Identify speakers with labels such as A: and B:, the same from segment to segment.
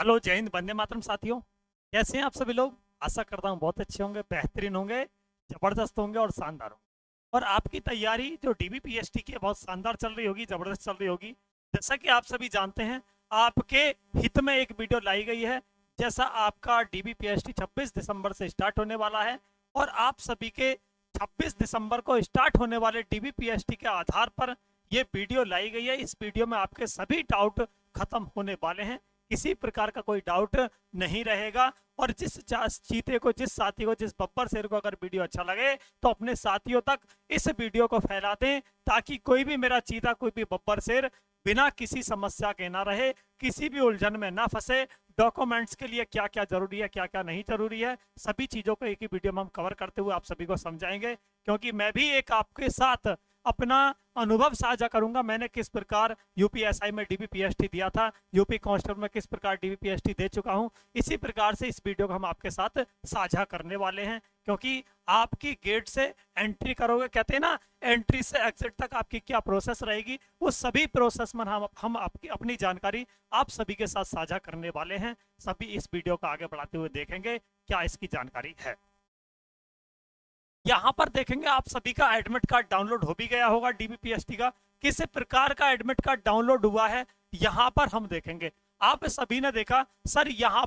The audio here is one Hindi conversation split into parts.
A: हेलो, जय हिंद, वंदे मातरम साथियों। कैसे हैं आप सभी लोग? आशा करता हूँ बहुत अच्छे होंगे, बेहतरीन होंगे, जबरदस्त होंगे और शानदार होंगे। और आपकी तैयारी जो डीबीपीएसटी की है बहुत शानदार चल रही होगी, जबरदस्त चल रही होगी। जैसा कि आप सभी जानते हैं, आपके हित में एक वीडियो लाई गई है। जैसा आपका डीबीपीएसटी 26 दिसंबर से स्टार्ट होने वाला है और आप सभी के 26 दिसंबर को स्टार्ट होने वाले डीबीपीएसटी के आधार पर ये वीडियो लाई गई है। इस वीडियो में आपके सभी डाउट खत्म होने वाले हैं, किसी प्रकार का कोई डाउट नहीं रहेगा। और जिस चीते को, जिस साथी को, जिस बब्बर शेर को अगर वीडियो अच्छा लगे तो अपने साथियों तक इस वीडियो को फैला दें, ताकि कोई भी मेरा चीता, कोई भी बब्बर शेर बिना किसी समस्या के ना रहे, किसी भी उलझन में ना फंसे। डॉक्यूमेंट्स के लिए क्या क्या जरूरी है, क्या क्या नहीं जरूरी है, सभी चीजों को एक ही वीडियो में हम कवर करते हुए आप सभी को समझाएंगे। क्योंकि मैं भी एक आपके साथ अपना अनुभव साझा करूंगा। मैंने किस प्रकार यूपीएसआई में डीबीपीएसटी दिया था, यूपी कांस्टेबल में किस प्रकार डीबीपीएसटी दे चुका हूं, इसी प्रकार से इस वीडियो को हम आपके साथ साझा करने वाले हैं। क्योंकि आपकी गेट से एंट्री करोगे, कहते हैं ना, एंट्री से एग्जिट तक आपकी क्या प्रोसेस रहेगी, वो सभी प्रोसेस में हम आपकी अपनी जानकारी आप सभी के साथ साझा करने वाले हैं। सभी इस वीडियो को आगे बढ़ाते हुए देखेंगे क्या इसकी जानकारी है। यहाँ पर देखेंगे आप सभी का एडमिट कार्ड डाउनलोड हो भी गया होगा डीबीपीएसटी का। किस प्रकार का एडमिट कार्ड डाउनलोड हुआ है यहाँ पर हम देखेंगे। आप सभी ने देखा सर, यहाँ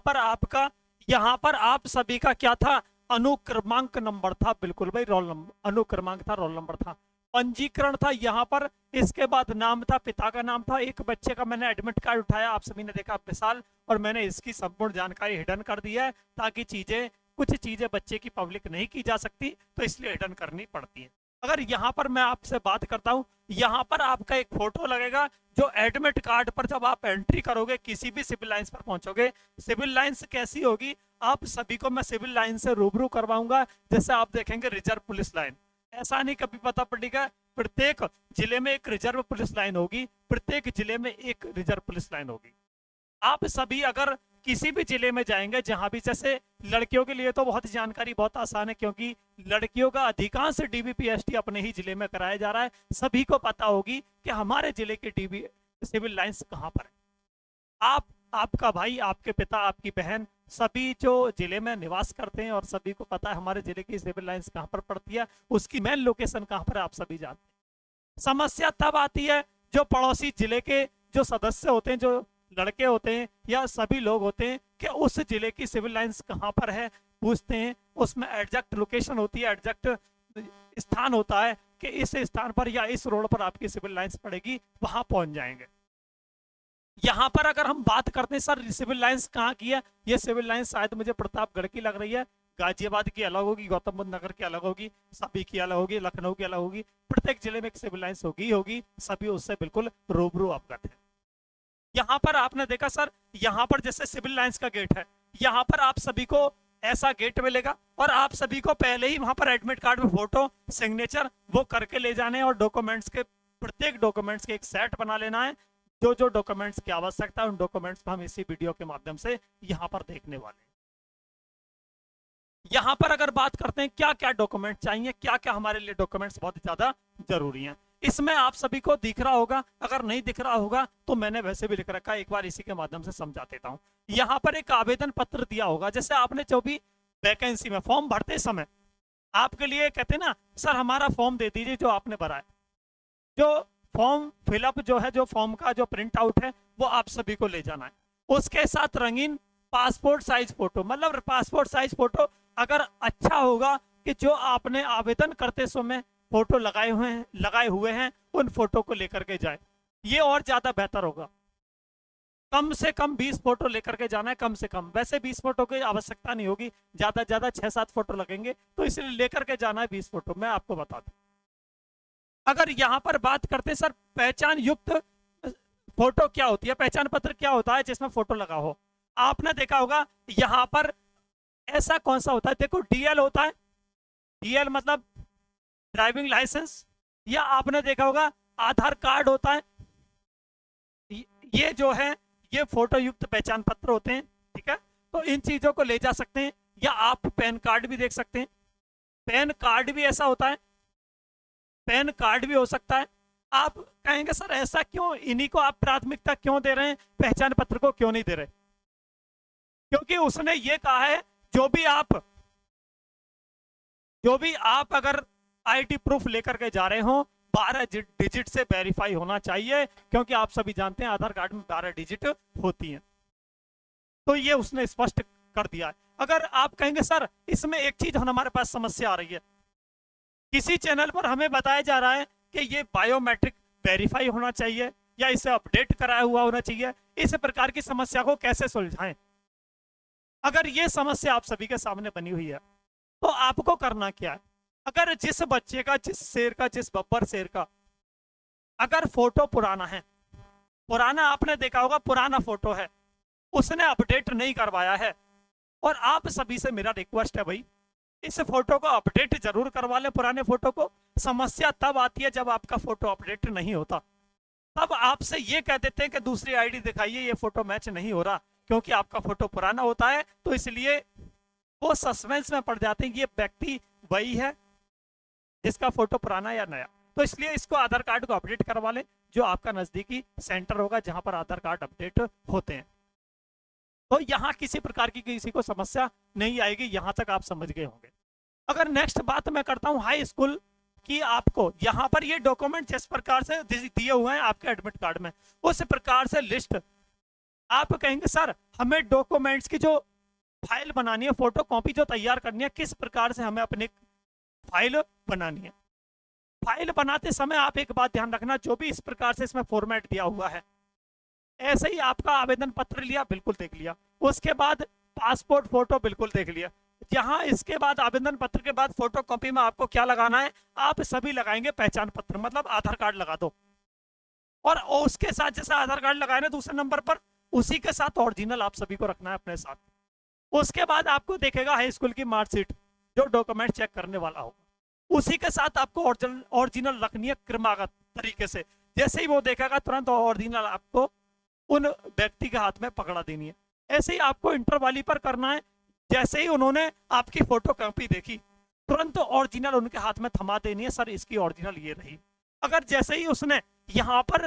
A: पर आप सभी का क्या था, अनुक्रमांक नंबर था। बिल्कुल भाई, रोल नंबर, अनुक्रमांक था, रोल नंबर था, पंजीकरण था यहाँ पर। इसके बाद नाम था, पिता का नाम था। एक बच्चे का मैंने एडमिट कार्ड उठाया, आप सभी ने देखा विशाल, और मैंने इसकी संपूर्ण जानकारी हिडन कर दी है, ताकि कुछ चीजें बच्चे की पब्लिक नहीं की जा सकती, तो इसलिए रिटर्न करनी पड़ती है। अगर यहाँ पर मैं आपसे बात करता हूँ, यहाँ पर आपका एक फोटो लगेगा, जो एडमिट कार्ड पर जब आप एंट्री करोगे, किसी भी सिविल लाइंस पर पहुंचोगे, सिविल लाइंस कैसी होगी आप सभी को मैं सिविल लाइन से रूबरू करवाऊंगा। जैसे आप देखेंगे रिजर्व पुलिस लाइन, ऐसा नहीं कभी पता पड़ेगा, प्रत्येक जिले में एक रिजर्व पुलिस लाइन होगी, प्रत्येक जिले में एक रिजर्व पुलिस लाइन होगी। आप सभी अगर किसी भी जिले में जाएंगे, जहां भी, जैसे लड़कियों के लिए तो बहुत जानकारी बहुत आसान है, क्योंकि लड़कियों का अधिकांश डीबीपीएसटी अपने ही जिले में कराया जा रहा है। सभी को पता होगी कि हमारे जिले के डीबी सिविल लाइंस कहां पर है। आप, आपका भाई, आपके पिता, आपकी बहन, सभी जो जिले में निवास करते हैं, और सभी को पता है हमारे जिले की सिविल लाइंस कहां पर पड़ती है, उसकी मेन लोकेशन कहां पर है, आप सभी जानते हैं। समस्या तब आती है जो पड़ोसी जिले के जो सदस्य होते हैं, जो लड़के होते हैं या सभी लोग होते हैं, कि उस जिले की सिविल लाइंस कहां पर है पूछते हैं। उसमें एडजैक्ट लोकेशन होती है, एडजैक्ट स्थान होता है कि इस स्थान पर या इस रोड पर आपकी सिविल लाइंस पड़ेगी, वहां पहुंच जाएंगे। यहाँ पर अगर हम बात करते हैं सर सिविल लाइंस कहाँ की है, ये सिविल लाइंस शायद मुझे प्रतापगढ़ की लग रही है, गाजियाबाद की अलग होगी, गौतम बुद्ध नगर की अलग होगी, सभी की अलग होगी, लखनऊ की अलग होगी। प्रत्येक जिले में एक सिविल लाइंस होगी, सभी उससे बिल्कुल रूबरू अवगत है। यहाँ पर आपने देखा सर, यहाँ पर जैसे सिविल लाइंस का गेट है, यहाँ पर आप सभी को ऐसा गेट मिलेगा, और आप सभी को पहले ही वहां पर एडमिट कार्ड में फोटो, सिग्नेचर वो करके ले जाने हैं, और डॉक्यूमेंट्स के, प्रत्येक डॉक्यूमेंट्स के एक सेट बना लेना है। जो जो डॉक्यूमेंट्स की आवश्यकता है, उन डॉक्यूमेंट्स को हम इसी वीडियो के माध्यम से यहाँ पर देखने वाले हैं। यहाँ पर अगर बात करते हैं क्या क्या डॉक्यूमेंट चाहिए, क्या क्या हमारे लिए डॉक्यूमेंट्स बहुत ज्यादा जरूरी हैं, इसमें आप सभी को दिख रहा होगा। अगर नहीं दिख रहा होगा तो मैंने वैसे भी लिख रखा है, एक बार इसी के माध्यम से समझा देता हूँ। यहाँ पर एक आवेदन पत्र दिया होगा, जैसे आपने जो भी वैकेंसी में फॉर्म भरते समय आपके लिए कहते हैं ना, सर हमारा फॉर्म दे दीजिए जो आपने भरा है। जो फॉर्म फिलअप जो है, जो फॉर्म का जो प्रिंट आउट है, वो आप सभी को ले जाना है। उसके साथ रंगीन पासपोर्ट साइज फोटो, मतलब पासपोर्ट साइज फोटो अगर अच्छा होगा, कि जो आपने आवेदन करते समय फोटो लगाए हुए हैं उन फोटो को लेकर के जाए, ये और ज्यादा बेहतर होगा। कम से कम 20 फोटो लेकर के जाना है, कम से कम। वैसे 20 फोटो की आवश्यकता नहीं होगी, ज्यादा ज्यादा 6-7 फोटो लगेंगे, तो इसलिए लेकर के जाना है 20 फोटो। मैं आपको बता दूं, अगर यहाँ पर बात करते हैं सर पहचान युक्त फोटो क्या होती है, पहचान पत्र क्या होता है जिसमें फोटो लगा हो, आपने देखा होगा यहाँ पर ऐसा कौन सा होता है, देखो डीएल होता है, डीएल मतलब ड्राइविंग लाइसेंस, या आपने देखा होगा आधार कार्ड होता है। ये जो है, ये फोटो युक्त पहचान पत्र होते हैं, ठीक है। तो इन चीजों को ले जा सकते हैं, या आप पैन कार्ड भी देख सकते हैं। पैन कार्ड भी ऐसा होता है, पैन कार्ड भी हो सकता है। आप कहेंगे सर ऐसा क्यों, इन्हीं को आप प्राथमिकता क्यों दे रहे हैं, पहचान पत्र को क्यों नहीं दे रहे? क्योंकि उसने ये कहा है जो भी आप अगर आईडी प्रूफ लेकर के जा रहे हो 12 डिजिट से वेरीफाई होना चाहिए, क्योंकि आप सभी जानते हैं आधार कार्ड में 12 डिजिट होती हैं। तो ये उसने स्पष्ट कर दिया है। अगर आप कहेंगे सर इसमें एक चीज हमारे पास समस्या आ रही है, किसी चैनल पर हमें बताया जा रहा है कि ये बायोमेट्रिक वेरीफाई होना चाहिए या इसे अपडेट कराया हुआ होना चाहिए, इस प्रकार की समस्या को कैसे सुलझाएं? अगर ये समस्या आप सभी के सामने बनी हुई है तो आपको करना क्या है? अगर जिस बच्चे का, जिस शेर का, जिस बब्बर शेर का अगर फोटो पुराना है, पुराना आपने देखा होगा, पुराना फोटो है, उसने अपडेट नहीं करवाया है, और आप सभी से मेरा रिक्वेस्ट है भाई इस फोटो को अपडेट जरूर करवा लें। पुराने फोटो को, समस्या तब आती है जब आपका फोटो अपडेट नहीं होता, तब आपसे ये कह देते हैं कि दूसरी आईडी दिखाइए, ये फोटो मैच नहीं हो रहा, क्योंकि आपका फोटो पुराना होता है। तो इसलिए वो सस्पेंस में पड़ जाते हैं कि ये व्यक्ति वही है जिसका फोटो पुराना या नया। तो इसलिए इसको आधार कार्ड को अपडेट करवा लें, जो आपका नजदीकी सेंटर होगा जहां पर आधार कार्ड अपडेट होते हैं। तो यहाँ किसी प्रकार की किसी को समस्या नहीं आएगी, यहां तक आप समझ गए होंगे। अगर नेक्स्ट बात मैं करता हूँ हाई स्कूल की, आपको यहाँ पर ये डॉक्यूमेंट जिस प्रकार से दिए हुए हैं आपके एडमिट कार्ड में, उस प्रकार से लिस्ट आप कहेंगे सर हमें डॉक्यूमेंट्स की जो फाइल बनानी है, फोटो कॉपी जो तैयार करनी है, किस प्रकार से हमें अपनी फाइल बनानी है? फाइल बनाते समय आप एक बात ध्यान रखना, जो भी इस प्रकार से इसमें फॉर्मेट दिया हुआ है, ऐसे ही आपका आवेदन पत्र लिया, बिल्कुल देख लिया, उसके बाद पासपोर्ट फोटो बिल्कुल देख लिया, जहां इसके बाद आवेदन पत्र के बाद फोटो कॉपी में आपको क्या लगाना है, आप सभी लगाएंगे पहचान पत्र, मतलब आधार कार्ड लगा दो। और उसके साथ जैसा आधार कार्ड लगाए ना दूसरे नंबर पर, उसी के साथ ओरिजिनल आप सभी को रखना है अपने साथ। उसके बाद आपको देखेगा हाई स्कूल की मार्कशीट, जो डॉक्यूमेंट चेक करने वाला होगा, उसी के साथ आपको ओरिजिनल रखनी है क्रमागत तरीके से। जैसे ही वो देखेगा तुरंत ओरिजिनल आपको उन व्यक्ति के हाथ में पकड़ा देनी है। ऐसे ही आपको इंटर वाली पर करना है, जैसे ही उन्होंने आपकी फोटो कॉपी देखी तुरंत ओरिजिनल उनके हाथ में थमा देनी है, सर इसकी ओरिजिनल ये रही। अगर जैसे ही उसने यहाँ पर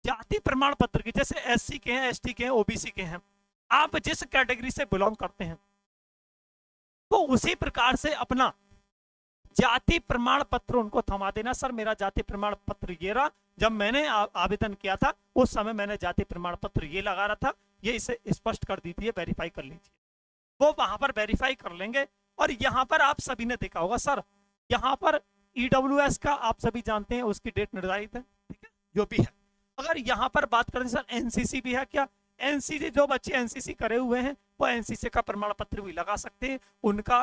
A: जाति प्रमाण पत्र की, जैसे एससी के हैं, एसटी के हैं, ओबीसी के हैं, आप जिस कैटेगरी से बिलोंग करते हैं, तो उसी प्रकार से अपना जाति प्रमाण पत्र उनको थमा देना, सर मेरा जाति प्रमाण पत्र ये रहा, जब मैंने आवेदन किया था उस समय मैंने जाति प्रमाण पत्र ये लगा रहा था, ये इसे स्पष्ट कर दीजिए, वेरीफाई कर लीजिए। वो वहां पर वेरीफाई कर लेंगे। और यहाँ पर आप सभी ने देखा होगा सर, यहाँ पर ईडब्ल्यूएस का आप सभी जानते हैं उसकी डेट निर्धारित है, ठीक है, जो भी है। अगर यहाँ पर बात करें सर एनसीसी भी है क्या, एनसीसी, जो बच्चे एनसीसी करे हुए हैं वो एनसीसी का प्रमाण पत्र भी लगा सकते हैं, उनका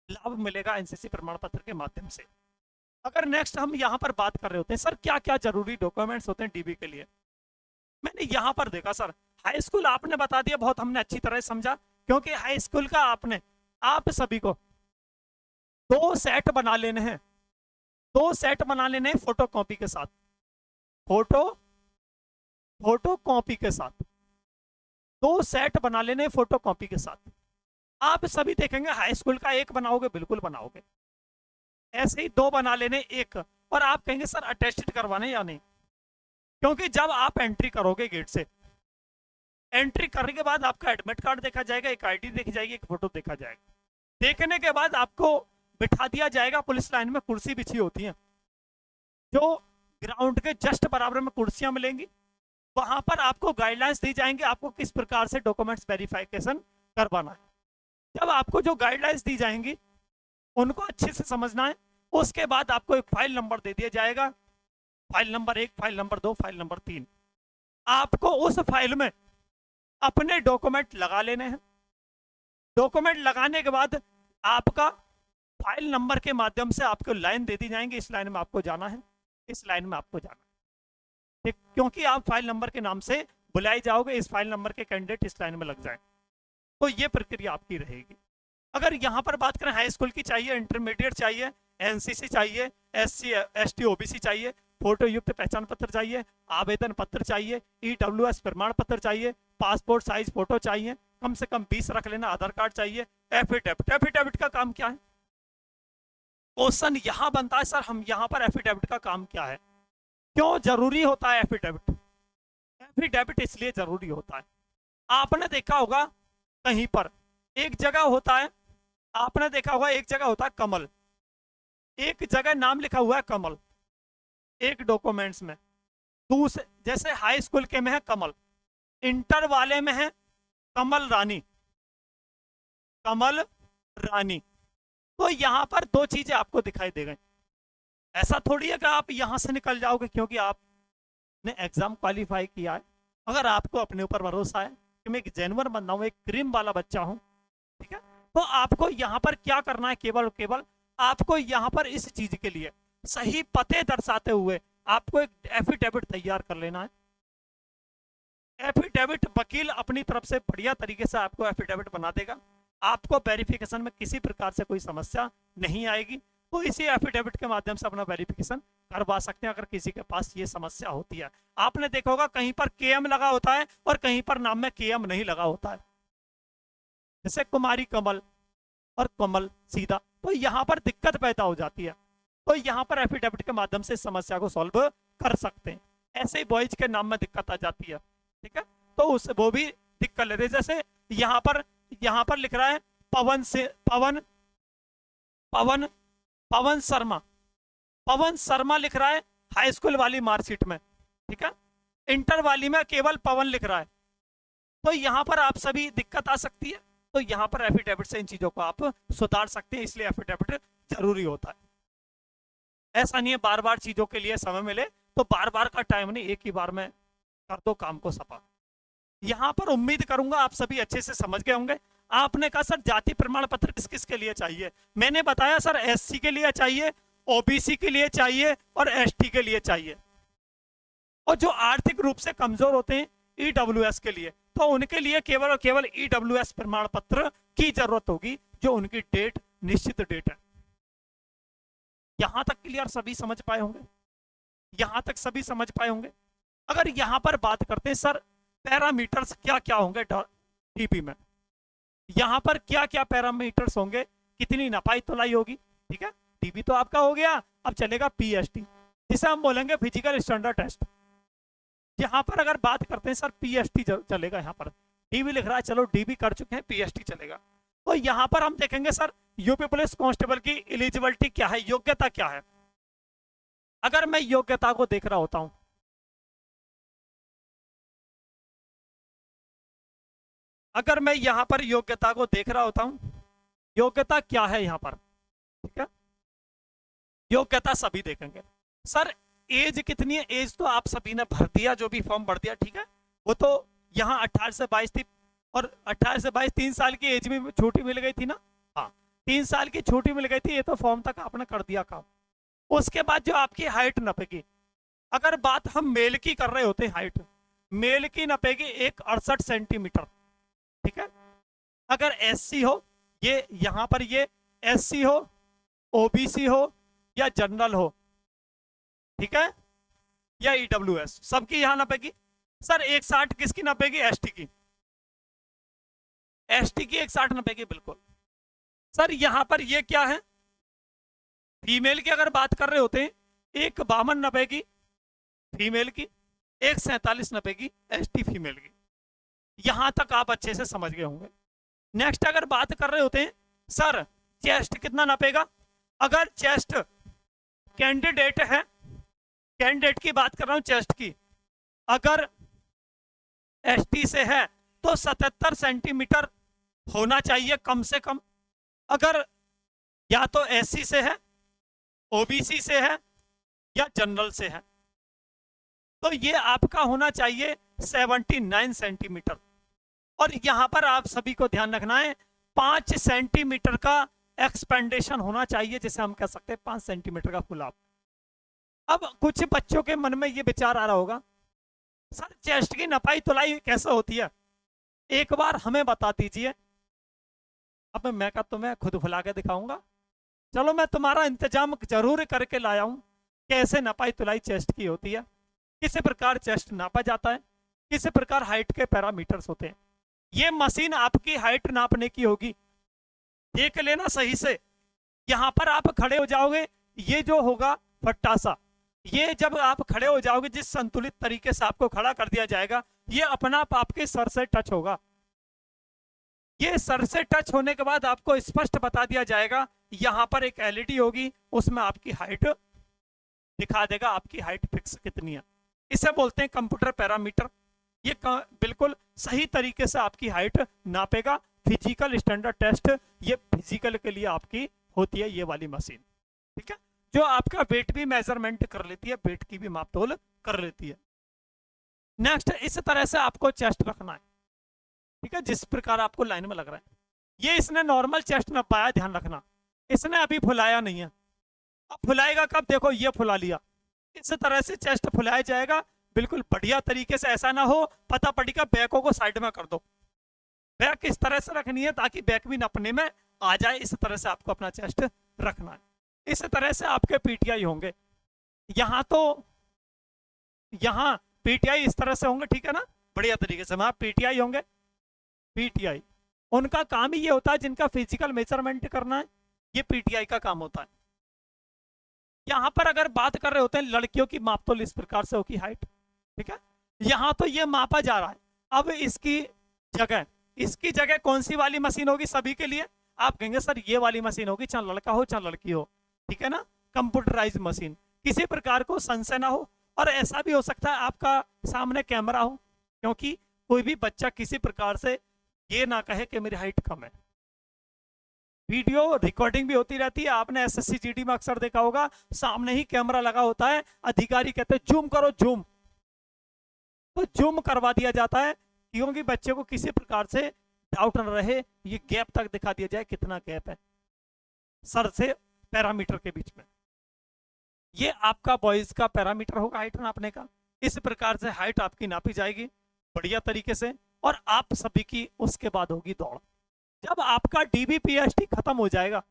A: लाभ मिलेगा एनसीसी प्रमाण पत्र के माध्यम से। अगर नेक्स्ट हम यहाँ पर बात कर रहे होते हैं सर क्या क्या जरूरी डॉक्यूमेंट्स होते हैं डीबी के लिए, मैंने यहाँ पर देखा सर, हाई स्कूल आपने बता दिया, बहुत हमने अच्छी तरह समझा, क्योंकि हाई स्कूल का आपने आप सभी को 2 सेट बना लेने हैं, 2 सेट बना लेने हैं फोटो कॉपी के साथ, फोटो कॉपी के साथ 2 सेट बना लेने फोटो कॉपी के साथ। आप सभी देखेंगे हाई स्कूल का एक बनाओगे, बिल्कुल बनाओगे, ऐसे ही 2 बना लेने एक। और आप कहेंगे सर अटेस्टेड करवाने या नहीं, क्योंकि जब आप एंट्री करोगे गेट से, एंट्री करने के बाद आपका एडमिट कार्ड देखा जाएगा, एक आईडी देखी जाएगी, एक फोटो देखा जाएगा। देखने के बाद आपको बिठा दिया जाएगा, पुलिस लाइन में कुर्सी बिछी होती है, जो ग्राउंड के जस्ट बराबर में कुर्सियां मिलेंगी, वहां पर आपको गाइडलाइंस दी जाएंगी आपको किस प्रकार से डॉक्यूमेंट्स वेरिफिकेशन करवाना है। जब आपको जो गाइडलाइंस दी जाएंगी उनको अच्छे से समझना है। उसके बाद आपको एक फाइल नंबर दे दिया जाएगा, file number 1, file number 2, file number 3। आपको उस फाइल में अपने डॉक्यूमेंट लगा लेने हैं। डॉक्यूमेंट लगाने के बाद आपका फाइल नंबर के माध्यम से आपको लाइन दे दी जाएंगी, इस लाइन में आपको जाना है, इस लाइन में आपको जाना है, ठीक, क्योंकि आप फाइल नंबर के नाम से बुलाए जाओगे, इस फाइल नंबर के कैंडिडेट इस लाइन में लग जाए, तो ये प्रक्रिया आपकी रहेगी। अगर यहाँ पर बात करें हाई स्कूल की चाहिए, इंटरमीडिएट चाहिए, एनसीसी चाहिए, एससी एसटी ओबीसी चाहिए, फोटो युक्त पहचान पत्र चाहिए, आवेदन पत्र चाहिए, ईडब्ल्यूएस प्रमाण पत्र चाहिए, पासपोर्ट साइज फोटो चाहिए, कम से कम 20 रख लेना, आधार कार्ड चाहिए, एफिडेविट। एफिडेविट का काम क्या है? क्वेश्चन यहां बनता है सर, हम यहाँ पर एफिडेविट का काम क्या है, क्यों जरूरी होता है एफिडेविट? एफिडेविट इसलिए जरूरी होता है, आपने देखा होगा कहीं पर एक जगह होता है, आपने देखा होगा एक जगह होता है कमल, एक जगह नाम लिखा हुआ है कमल एक डॉक्यूमेंट्स में, दूसरे जैसे हाई स्कूल के में है कमल, इंटर वाले में है कमल रानी, कमल रानी। तो यहां पर दो चीजें आपको दिखाई दे गई। ऐसा थोड़ी है कि आप यहां से निकल जाओगे क्योंकि आपने एग्जाम क्वालिफाई किया है। अगर आपको अपने ऊपर भरोसा है कि मैं एक जेन्युइन बंदा हूं, एक क्रीम वाला बच्चा हूं, ठीक है, तो आपको यहां पर क्या करना है, केवल और केवल आपको यहां पर इस चीज के लिए सही पते दर्शाते हुए आपको एक एफिडेविट तैयार कर लेना है। एफिडेविट वकील अपनी तरफ से बढ़िया तरीके से आपको एफिडेविट बना देगा, आपको वेरिफिकेशन में किसी प्रकार से कोई समस्या नहीं आएगी। तो इसी एफिडेविट के माध्यम से अपना वेरिफिकेशन करवा सकते हैं अगर किसी के पास ये समस्या होती है। आपने देखा होगा कहीं पर केएम लगा होता है और कहीं पर नाम में केएम नहीं लगा होता है, जैसे कुमारी कमल और कमल सीधा, तो यहाँ पर दिक्कत पैदा हो जाती है। तो यहाँ पर एफिडेविट के माध्यम से समस्या को सॉल्व कर सकते हैं। ऐसे ही बॉयज के नाम में दिक्कत आ जाती है, ठीक है, तो उस वो भी दिक्कत लेते हैं। जैसे यहाँ पर लिख रहा है पवन से पवन पवन पवन शर्मा, पवन शर्मा लिख रहा है हाई स्कूल वाली मार्कशीट में, ठीक है, इंटर वाली में केवल पवन लिख रहा है। तो यहाँ पर आप सभी दिक्कत आ सकती है। तो यहाँ पर एफिडेविट से इन चीजों को आप सुधार सकते हैं, इसलिए एफिडेविट जरूरी होता है। ऐसा नहीं है बार बार चीजों के लिए समय मिले तो बार बार का टाइम नहीं, एक ही बार में कर दो काम को सफा। यहाँ पर उम्मीद करूंगा आप सभी अच्छे से समझ गए होंगे। आपने कहा सर जाति प्रमाण पत्र किस किस के लिए चाहिए, मैंने बताया सर एससी के लिए चाहिए, ओबीसी के लिए चाहिए और एसटी के लिए चाहिए, और जो आर्थिक रूप से कमजोर होते हैं ईडब्ल्यूएस के लिए, तो उनके लिए केवल और केवल ईडब्ल्यूएस प्रमाण पत्र की जरूरत होगी, जो उनकी डेट निश्चित डेट है। यहां तक क्लियर सभी समझ पाए होंगे, यहां तक सभी समझ पाए होंगे। अगर यहां पर बात करते हैं सर पैरामीटर्स क्या क्या होंगे डीपी में, यहां पर क्या क्या पैरामीटर्स होंगे, कितनी नपाई तुलाई होगी, ठीक है, डीबी तो आपका हो गया। अब चलेगा पीएसटी, जिसे हम बोलेंगे फिजिकल स्टैंडर्ड टेस्ट। यहां पर अगर बात करते हैं सर पीएसटी चलेगा, यहाँ पर डीबी लिख रहा है, चलो डीबी कर चुके हैं, पीएसटी चलेगा। तो यहां पर हम देखेंगे सर यूपी पुलिस कांस्टेबल की एलिजिबिलिटी क्या है, योग्यता क्या है। अगर मैं योग्यता को देख रहा होता हूं, अगर मैं यहां पर योग्यता को देख रहा होता हूं, योग्यता क्या है यहां पर, ठीक है, योग्यता सभी देखेंगे। सर एज कितनी है, एज तो आप सभी ने भर दिया, जो भी फॉर्म भर दिया, ठीक है, वो तो यहाँ 18 से 22 थी, और 18 से 22 3 साल की एज में छोटी मिल गई थी ना, हाँ 3 साल की छोटी मिल गई थी, ये तो फॉर्म तक आपने कर दिया काम। उसके बाद जो आपकी हाइट नपेगी, अगर बात हम मेल की कर रहे होते हैं, हाइट मेल की नपेगी 168 सेंटीमीटर, ठीक है। अगर एससी हो, ये यहाँ पर ये एससी हो, ओबीसी हो या जनरल हो, ठीक है, या ईडब्ल्यूएस, सबकी यहां नपेगी। सर 160 किसकी नपेगी, एसटी की, एसटी की 160 नपेगी, बिल्कुल। सर यहां पर ये क्या है, फीमेल की अगर बात कर रहे होते हैं 152 नपेगी फीमेल की, 147 नपेगी एसटी फीमेल की। यहां तक आप अच्छे से समझ गए होंगे। नेक्स्ट अगर बात कर रहे होते हैं सर चेस्ट कितना नपेगा, अगर चेस्ट कैंडिडेट है, कैंडिडेट की बात कर रहा हूं चेस्ट की, अगर एसटी से है तो 77 सेंटीमीटर होना चाहिए कम से कम। अगर या तो एससी से है, ओबीसी से है या जनरल से है, तो ये आपका होना चाहिए 79 सेंटीमीटर। और यहां पर आप सभी को ध्यान रखना है 5 सेंटीमीटर का एक्सपेंडेशन होना चाहिए, जिसे हम कह सकते हैं 5 सेंटीमीटर का फुल अप। अब कुछ बच्चों के मन में ये विचार आ रहा होगा, सर चेस्ट की नपाई तुलाई कैसे होती है, एक बार हमें बता दीजिए। अब मैं का तुम्हें खुद फुला के दिखाऊंगा, चलो मैं तुम्हारा इंतजाम जरूर करके लाया हूं, कैसे नपाई तुलाई चेस्ट की होती है, किस प्रकार चेस्ट नापा जाता है, किस प्रकार हाइट के पैरामीटर्स होते हैं। ये मशीन आपकी हाइट नापने की होगी, देख लेना सही से। यहां पर आप खड़े हो जाओगे, ये जो होगा फट्टासा, ये जब आप खड़े हो जाओगे, जिस संतुलित तरीके से आपको खड़ा कर दिया जाएगा, ये अपना आप आपके सर से टच होगा। ये सर से टच होने के बाद आपको स्पष्ट बता दिया जाएगा, यहाँ पर एक एलईडी होगी, उसमें आपकी हाइट दिखा देगा, आपकी हाइट फिक्स कितनी है। इसे बोलते हैं कंप्यूटर पैरामीटर। ये बिल्कुल सही तरीके से आपकी हाइट नापेगा। फिजिकल स्टैंडर्ड टेस्ट ये फिजिकल के लिए आपकी होती है, ये वाली मशीन, ठीक है, जो आपका वेट भी मेजरमेंट कर लेती है, वेट की भी मापतोल कर लेती है। नेक्स्ट, इस तरह से आपको चेस्ट रखना है, ठीक है, जिस प्रकार आपको लाइन में लग रहा है। ये इसने नॉर्मल चेस्ट में पाया, ध्यान रखना, इसने अभी फुलाया नहीं है। अब फुलाएगा कब, देखो ये फुला लिया, इस तरह से चेस्ट फुलाया जाएगा बिल्कुल बढ़िया तरीके से। ऐसा ना हो पता पड़ेगा बैकों को साइड में कर दो, बैक इस तरह से रखनी है ताकि बैक भी नपने में आ जाए। इस तरह से आपको अपना चेस्ट रखना है। इस तरह से आपके पीटीआई होंगे। यहाँ तो यहाँ पीटीआई इस तरह से होंगे, ठीक है ना, बढ़िया तरीके से वहां पीटीआई होंगे। पीटीआई उनका काम ही ये होता है, जिनका फिजिकल मेजरमेंट करना है, ये पीटीआई का काम होता है। यहाँ पर अगर बात कर रहे होते हैं लड़कियों की मापतोल इस प्रकार से होगी हाइट, ठीक है, यहाँ तो ये मापा जा रहा है। अब इसकी जगह कौन सी वाली मशीन होगी सभी के लिए, आप कहेंगे सर ये वाली मशीन होगी, चाहे लड़का हो चाहे लड़की हो, ठीक है ना, कंप्यूटराइज मशीन, किसी प्रकार को संशय ना हो। और ऐसा भी हो सकता है आपका सामने कैमरा हो, क्योंकि कोई भी बच्चा किसी प्रकार से ये ना कहे कि मेरी हाइट कम है। वीडियो रिकॉर्डिंग भी होती रहती है, आपने एसएससी जीडी में अक्सर देखा होगा, सामने ही कैमरा लगा होता है, अधिकारी कहते हैं जूम करो जूम, तो जूम करवा दिया जाता है, क्योंकि बच्चे को किसी प्रकार से डाउट न रहे, ये गैप तक दिखा दिया जाए कितना गैप है सर से पैरामीटर के बीच में। ये आपका बॉयज का पैरामीटर होगा हाइट नापने का। इस प्रकार से हाइट आपकी नापी जाएगी बढ़िया तरीके से। और आप सभी की उसके बाद होगी दौड़। जब आपका डीबीपीएसटी खत्म हो जाएगा,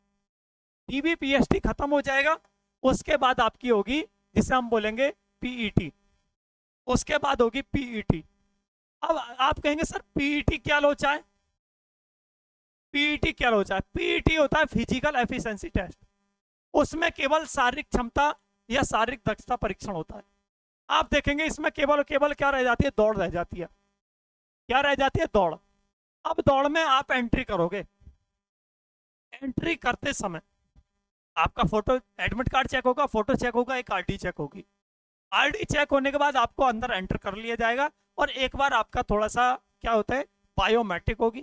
A: डीबीपीएसटी खत्म हो जाएगा, उसके बाद आपकी होगी जिसे हम बोलेंगे पीईटी, उसके बाद होगी पीईटी। अब आप कहेंगे सर पीईटी क्या लोचा है, पीईटी क्या लोचा है? पीईटी होता है फिजिकल एफिशिएंसी टेस्ट, उसमें केवल शारीरिक क्षमता या शारीरिक दक्षता परीक्षण होता है। आप देखेंगे इसमें केवल क्या रह जाती है, दौड़ रह जाती है। क्या रह जाती है, दौड़। अब दौड़ में आप एंट्री करोगे, एंट्री करते समय आपका फोटो एडमिट कार्ड चेक होगा, फोटो चेक होगा, एक आरडी चेक होगी। आरडी चेक होने के बाद आपको अंदर एंटर कर लिया जाएगा, और एक बार आपका थोड़ा सा क्या होता है, बायोमेट्रिक होगी।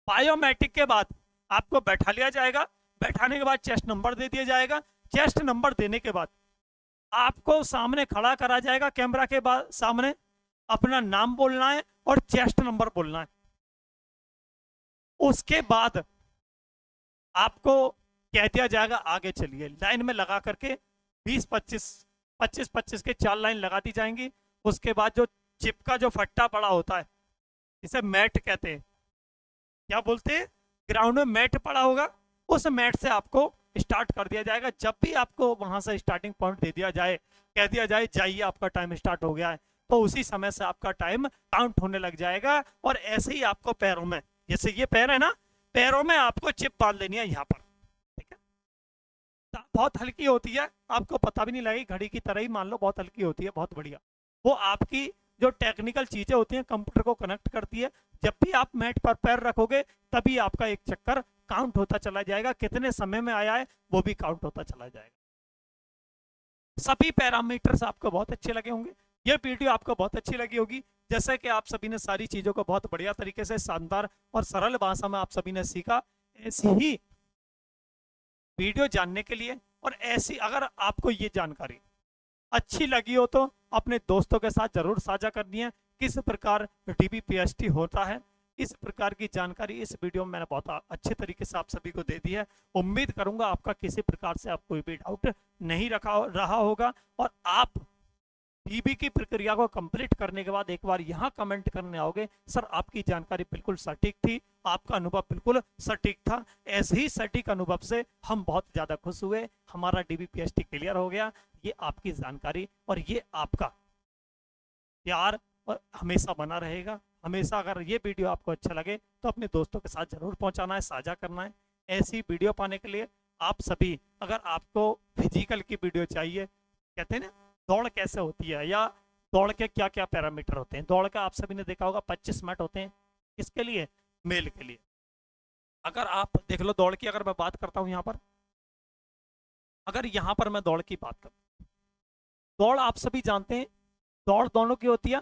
A: बायोमेट्रिक के बाद आपको बैठा लिया जाएगा, बैठाने के बाद चेस्ट नंबर दे दिया जाएगा। चेस्ट नंबर देने के बाद आपको सामने खड़ा करा जाएगा, कैमरा के बाद सामने अपना नाम बोलना है और चेस्ट नंबर बोलना है। उसके बाद आपको कह दिया जाएगा आगे चलिए, लाइन में लगा करके 20-25 के 4 लाइन लगा दी जाएंगी। उसके बाद जो चिप का जो फट्टा पड़ा होता है, इसे मैट कहते हैं, क्या बोलते हैं, ग्राउंड में मैट पड़ा होगा, उस मैट से आपको स्टार्ट कर दिया जाएगा। जब भी आपको वहां से स्टार्टिंग पॉइंट दे दिया जाए, कह दिया जाए जाइए आपका टाइम स्टार्ट हो गया है, तो उसी समय से आपका टाइम काउंट होने लग जाएगा। और ऐसे ही आपको पैरों में, जैसे ये पैर है ना, पैरों में आपको चिप बांध लेनी है यहाँ पर, ठीक है, बहुत हल्की होती है, आपको पता भी नहीं लगेगी, घड़ी की तरह ही मान लो, बहुत हल्की होती है, बहुत बढ़िया। वो आपकी जो टेक्निकल चीजें होती हैं कंप्यूटर को कनेक्ट करती है। जब भी आप मैट पर पैर रखोगे तभी आपका एक चक्कर काउंट होता चला जाएगा, कितने समय में आया है वो भी काउंट होता चला जाएगा। सभी पैरामीटर्स आपको बहुत अच्छे लगे होंगे, ये वीडियो आपको बहुत अच्छी लगी होगी। जैसे कि आप सभी ने सारी चीजों को बहुत बढ़िया तरीके से शानदार और सरल भाषा में आप सभी ने सीखा। ऐसी ही वीडियो जानने के लिए, और ऐसी अगर आपको ये जानकारी अच्छी लगी हो तो अपने दोस्तों के साथ जरूर साझा करनी है, किस प्रकार डीबीपीएसटी होता है। इस प्रकार की जानकारी इस वीडियो में मैंने बहुत अच्छे तरीके से आप सभी को दे दी है। उम्मीद करूंगा आपका किसी प्रकार से आप कोई भी डाउट नहीं रहा होगा, और आप डीबी की प्रक्रिया को कंप्लीट करने के बाद एक बार यहाँ कमेंट करने आओगे, सर आपकी जानकारी बिल्कुल सटीक थी, आपका अनुभव बिल्कुल सटीक था। ऐसे ही सटीक अनुभव से हम बहुत ज्यादा खुश हुए, हमारा डीबीपीएसटी क्लियर हो गया। ये आपकी जानकारी और ये आपका प्यार और हमेशा बना रहेगा। हमेशा अगर ये वीडियो आपको अच्छा लगे तो अपने दोस्तों के साथ जरूर पहुंचाना है, साझा करना है। ऐसी वीडियो पाने के लिए आप सभी, अगर आपको फिजिकल की वीडियो चाहिए, कहते हैं ना दौड़ कैसे होती है या दौड़ के क्या क्या पैरामीटर होते हैं, दौड़ का आप सभी ने देखा होगा 25 मिनट होते हैं, किसके लिए, मेल के लिए। अगर आप देख लो दौड़ की, अगर मैं बात करता हूं यहाँ पर, अगर यहाँ पर मैं दौड़ की बात करूं, दौड़ आप सभी जानते हैं दौड़ दोनों की होती है।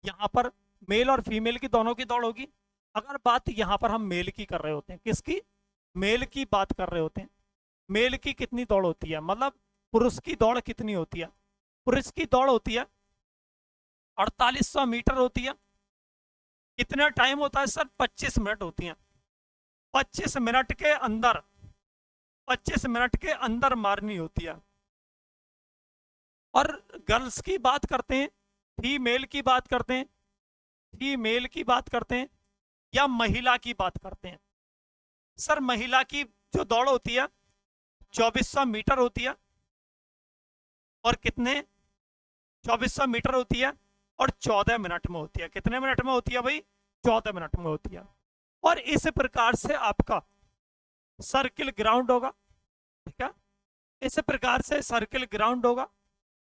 A: यहाँ पर मेल और फीमेल की दोनों की दौड़ होगी। अगर बात यहाँ पर हम मेल की कर रहे होते हैं, किसकी, मेल की बात कर रहे होते हैं, मेल की कितनी दौड़ होती है, मतलब पुरुष की दौड़ कितनी होती है, पुरुष की दौड़ होती है 4800 मीटर होती है। कितना टाइम होता है सर, 25 मिनट होती है। 25 मिनट के अंदर, 25 मिनट के अंदर मारनी होती है। और गर्ल्स की बात करते हैं, फीमेल की बात करते हैं, फीमेल की बात करते हैं या महिला की बात करते हैं। सर महिला की जो दौड़ होती है 2400 मीटर होती है। और कितने, 2400 मीटर होती है और 14 मिनट में होती है। कितने मिनट में होती है भाई, 14 मिनट में होती है। और इस प्रकार से आपका सर्किल ग्राउंड होगा, ठीक है, इस प्रकार से सर्किल ग्राउंड होगा।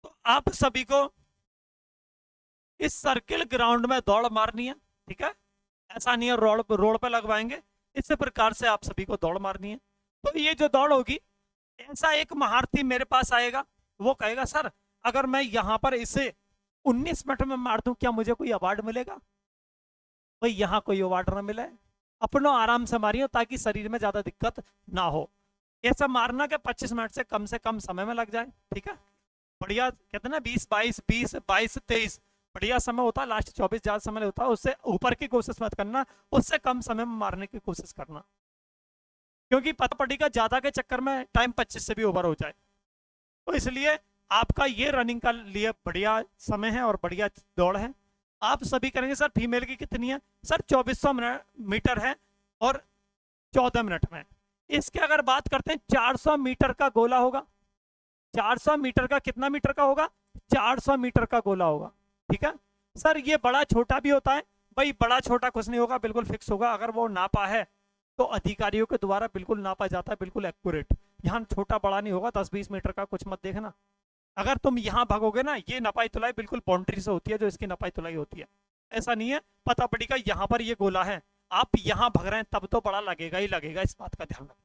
A: तो आप सभी को इस सर्किल ग्राउंड में दौड़ मारनी है, ठीक है, ऐसा नहीं है रोड पे लगवाएंगे, इस प्रकार से आप सभी को दौड़ मारनी है। तो ये जो दौड़ होगी, ऐसा एक महारथी मेरे पास आएगा, वो कहेगा सर अगर मैं यहाँ पर इसे 19 मिनट में मार दूं क्या मुझे कोई अवार्ड मिलेगा। भाई यहाँ कोई अवार्ड ना मिले, अपनो आराम से मारियो ताकि शरीर में ज्यादा दिक्कत ना हो। ऐसा मारना के 25 मिनट से कम समय में लग जाए, ठीक है। बढ़िया कहते ना 20-22 बढ़िया समय होता है, लास्ट 24 ज्यादा समय होता है, उससे ऊपर की कोशिश मत करना, उससे कम समय में मारने की कोशिश करना, क्योंकि पता पड़ेगा ज्यादा के चक्कर में टाइम 25 से भी ओवर हो जाए। तो इसलिए आपका ये रनिंग का लिए बढ़िया समय है और बढ़िया दौड़ है। आप सभी करेंगे। सर फीमेल की कितनी है, सर 2400 मीटर है और 14 मिनट में। इसके अगर बात करते हैं 400 मीटर का गोला होगा, 400 मीटर का, कितना मीटर का होगा, 400 मीटर का गोला होगा, ठीक है। सर ये बड़ा छोटा भी होता है, भाई बड़ा छोटा कुछ नहीं होगा, बिल्कुल फिक्स होगा। अगर वो नापा है तो अधिकारियों के द्वारा बिल्कुल नापा जाता है, बिल्कुल एक्यूरेट। यहाँ छोटा बड़ा नहीं होगा, 10-20 मीटर का कुछ मत देखना। अगर तुम यहाँ भागोगे ना, ये नपाई तुलाई बिल्कुल बाउंड्री से होती है, जो इसकी नपाई तुलाई होती है। ऐसा नहीं है पता पड़ेगा यहाँ पर ये गोला है, आप यहाँ भाग रहे हैं तब तो बड़ा लगेगा ही लगेगा, इस बात का ध्यान रखना,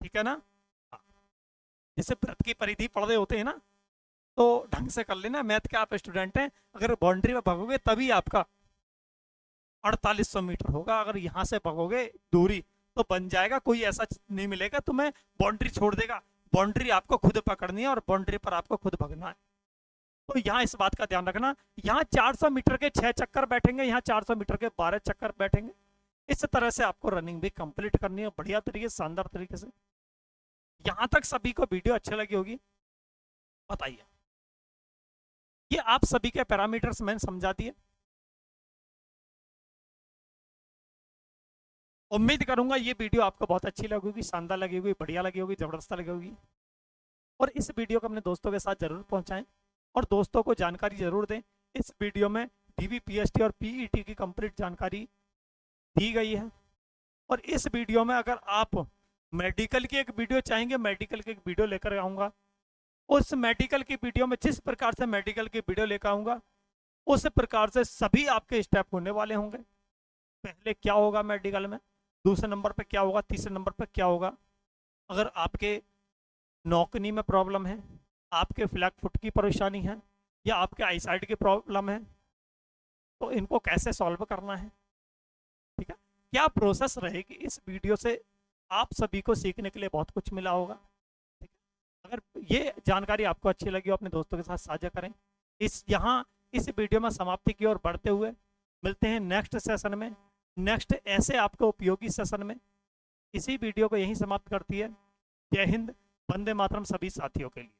A: ठीक है ना। हाँ। जैसे वृत्त की परिधि पढ़ रहे होते हैं ना, तो ढंग से कर लेना, मैथ के आप स्टूडेंट हैं, अगर बाउंड्री में भागोगे तभी आपका 4800 मीटर होगा। अगर यहाँ से भागोगे दूरी तो बन जाएगा, कोई ऐसा नहीं मिलेगा तुम्हें बाउंड्री छोड़ देगा, बाउंड्री आपको खुद पकड़नी है और बाउंड्री पर आपको खुद भागना है। तो यहाँ इस बात का ध्यान रखना, यहाँ 400 मीटर के 6 चक्कर बैठेंगे, यहाँ 400 मीटर के 12 चक्कर बैठेंगे। इस तरह से आपको रनिंग भी कंप्लीट करनी है बढ़िया तरीके, शानदार तरीके से। यहाँ तक सभी को वीडियो अच्छी लगी होगी, बताइए। ये आप सभी के पैरामीटर्स मैंने समझा दिए। उम्मीद करूंगा ये वीडियो आपको बहुत अच्छी लगी होगी, शानदार लगी होगी, बढ़िया लगी होगी, जबरदस्त लगी होगी। और इस वीडियो को अपने दोस्तों के साथ जरूर पहुंचाएं और दोस्तों को जानकारी जरूर दें। इस वीडियो में DBPST और PET की कंप्लीट जानकारी दी गई है। और इस वीडियो में अगर आप मेडिकल की एक वीडियो चाहेंगे, मेडिकल की एक वीडियो लेकर आऊँगा। उस मेडिकल की वीडियो में जिस प्रकार से मेडिकल की वीडियो लेकर आऊँगा, उस प्रकार से सभी आपके स्टेप होने वाले होंगे। पहले क्या होगा मेडिकल में, दूसरे नंबर पे क्या होगा, तीसरे नंबर पे क्या होगा। अगर आपके नौकनी में प्रॉब्लम है, आपके फ्लैग फुट की परेशानी है, या आपके आईसाइट की प्रॉब्लम है, तो इनको कैसे सॉल्व करना है, ठीक है, क्या प्रोसेस रहेगी, इस वीडियो से आप सभी को सीखने के लिए बहुत कुछ मिला होगा, ठीक है। अगर ये जानकारी आपको अच्छी लगी हो, अपने दोस्तों के साथ साझा करें। इस वीडियो में समाप्ति की ओर बढ़ते हुए मिलते हैं नेक्स्ट सेशन में, नेक्स्ट ऐसे आपको उपयोगी सेशन में। इसी वीडियो को यहीं समाप्त करती है। जय हिंद, वंदे मातरम सभी साथियों के लिए।